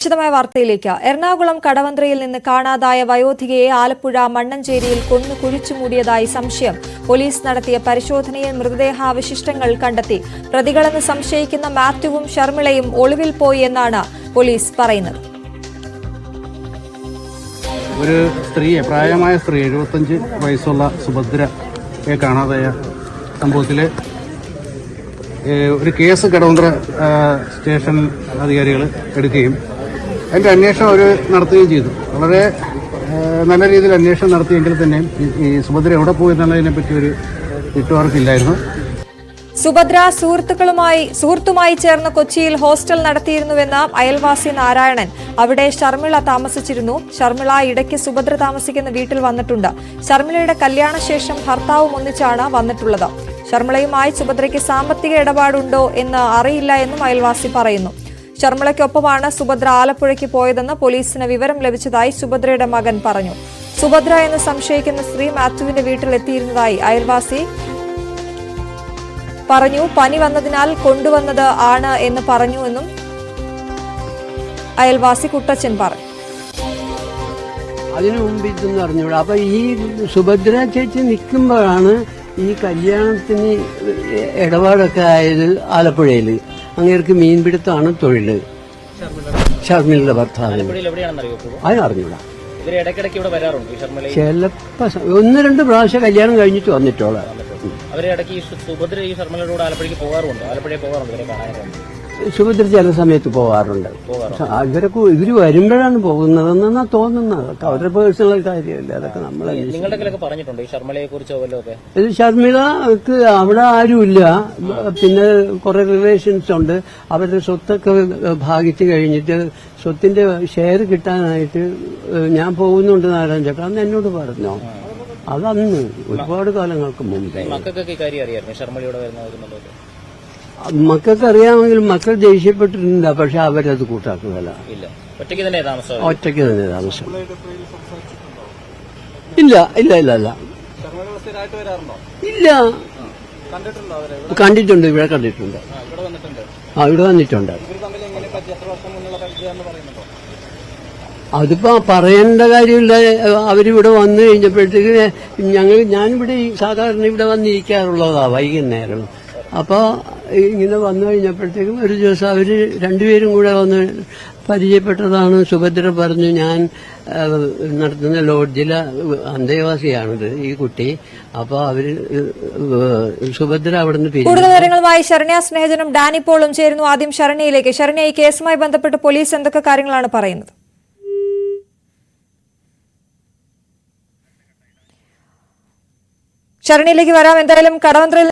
വിശദമായ വാർത്തയിലേക്ക്. എറണാകുളം കടവന്ത്രയിൽ നിന്ന് കാണാതായ വയോധികയെ ആലപ്പുഴ മണ്ണഞ്ചേരിയിൽ കൊന്നു കുഴിച്ചുമൂടിയതായി സംശയം. പോലീസ് നടത്തിയ പരിശോധനയിൽ മൃതദേഹാവശിഷ്ടങ്ങൾ കണ്ടെത്തി. പ്രതികളെന്ന് സംശയിക്കുന്ന മാത്യുവും ഷർമിളയും ഒളിവിൽ പോയി എന്നാണ് പോലീസ് പറയുന്നത്. ഒരു സ്ത്രീയെ, പ്രായമായ സ്ത്രീ 75 വയസ്സുള്ള സുഭദ്രയെ കാണാതായ സംഭവത്തിൽ ഒരു കേസ് കടവന്ത്ര സ്റ്റേഷൻ അധികാരികൾ എടുക്കുകയും അതിന്റെ അന്വേഷണം അവർ നടത്തുകയും ചെയ്തു. വളരെ നല്ല രീതിയിൽ അന്വേഷണം നടത്തിയെങ്കിൽ തന്നെയും ഈ സുഭദ്ര എവിടെ പോയി എന്നുള്ളതിനെ പറ്റി ഒരു വിട്ടുമാർക്കില്ലായിരുന്നു. സുഭദ്ര സുഹൃത്തുമായി ചേർന്ന് കൊച്ചിയിൽ ഹോസ്റ്റൽ നടത്തിയിരുന്നുവെന്ന് അയൽവാസി നാരായണൻ. അവിടെ ഷർമിള താമസിച്ചിരുന്നു. ഷർമിള ഇടയ്ക്ക് സുഭദ്ര താമസിക്കുന്ന വീട്ടിൽ വന്നിട്ടുണ്ട്. ഷർമിളയുടെ കല്യാണശേഷം ഭർത്താവും ഒന്നിച്ചാണ് വന്നിട്ടുള്ളത്. ഷർമിളയുമായി സുഭദ്രയ്ക്ക് സാമ്പത്തിക ഇടപാടുണ്ടോ എന്ന് അറിയില്ല എന്നും അയൽവാസി പറയുന്നു. ഷർമിളയ്ക്കൊപ്പമാണ് സുഭദ്ര ആലപ്പുഴയ്ക്ക് പോയതെന്ന് പോലീസിന് വിവരം ലഭിച്ചതായി സുഭദ്രയുടെ മകൻ പറഞ്ഞു. സുഭദ്ര എന്ന് സംശയിക്കുന്ന സ്ത്രീ മാത്യുവിന്റെ വീട്ടിലെത്തിയിരുന്നതായി അയൽവാസി പറഞ്ഞു. പനി വന്നതിനാൽ കൊണ്ടുവന്നത് ആണ് എന്ന് പറഞ്ഞുവെന്നും അയൽവാസി കുട്ടച്ചൻ പറഞ്ഞു. അതിനു മുമ്പ് ഇതെന്ന് അറിഞ്ഞൂടാ. അപ്പൊ ഈ സുഭദ്ര ചേച്ചി നിൽക്കുമ്പോഴാണ് ഈ കല്യാണത്തിന് ഇടപാടൊക്കെ ആയത്. ആലപ്പുഴയിൽ അങ്ങേർക്ക് മീൻപിടുത്തമാണ് തൊഴില്. ഷർമിളയുടെ ഭർത്താവിന് അതിനറിഞ്ഞൂടാ. ചിലപ്പോ 1-2 പ്രാവശ്യം കല്യാണം കഴിഞ്ഞിട്ട് വന്നിട്ടോളാം. സുഭദ്ര ചില സമയത്ത് പോകാറുണ്ട്. ഇവര് വരുമ്പോഴാണ് പോകുന്നതെന്നാ തോന്നുന്നത്. അവരുടെ പേഴ്സണൽ കാര്യമല്ലേ അതൊക്കെ. ഷർമിളക്ക് അവിടെ ആരുമില്ല. പിന്നെ കുറെ റിലേഷൻസ് ഉണ്ട്. അവരുടെ സ്വത്തൊക്കെ ഭാഗിച്ചു കഴിഞ്ഞിട്ട് സ്വത്തിന്റെ ഷെയർ കിട്ടാനായിട്ട് ഞാൻ പോകുന്നുണ്ട് നാരായണ ചേട്ടാ അന്ന് എന്നോട് പറഞ്ഞോ. അതന്ന് ഒരുപാട് കാലങ്ങൾക്ക് മുമ്പേ. മക്കൾക്ക് അറിയാമെങ്കിലും മക്കൾ ദേഷ്യപ്പെട്ടിട്ടില്ല. പക്ഷെ അവരത് കൂട്ടാക്കുകയല്ല. ഒറ്റയ്ക്ക് തന്നെ താമസം. ഇല്ല ഇല്ല ഇല്ല ഇല്ല ഇല്ല കണ്ടിട്ടുണ്ട്. ഇവിടെ കണ്ടിട്ടുണ്ട്. ഇവിടെ വന്നിട്ടുണ്ട്. അതിപ്പോ പറയേണ്ട കാര്യമില്ല. അവരിവിടെ വന്നു കഴിഞ്ഞപ്പോഴത്തേക്ക് ഞാനിവിടെ സാധാരണ ഇവിടെ വന്നിരിക്കാറുള്ളതാ വൈകുന്നേരം. അപ്പൊ ഇങ്ങനെ വന്നു കഴിഞ്ഞപ്പോഴത്തേക്കും ഒരു ദിവസം അവര് രണ്ടുപേരും കൂടെ വന്ന് പരിചയപ്പെട്ടതാണ്. സുഭദ്ര പറഞ്ഞു ഞാൻ നടത്തുന്ന ലോഡ്ജിലെ അന്തേവാസിയാണിത് ഈ കുട്ടി. അപ്പൊ അവര് സുഭദ്ര അവിടുന്ന് കൂടുതൽ വിവരങ്ങളുമായി ശരണ്യ സ്നേഹജനും ഡാനി പോളും ചേരുന്നു. ആദ്യം ശരണ്യയിലേക്ക്. ശരണ്യ, ഈ കേസുമായി ബന്ധപ്പെട്ട് പോലീസ് എന്തൊക്കെ കാര്യങ്ങളാണ് പറയുന്നത്? ശരണ്യയിലേക്ക് വരാം. എന്തായാലും കടവന്ത്രയിൽ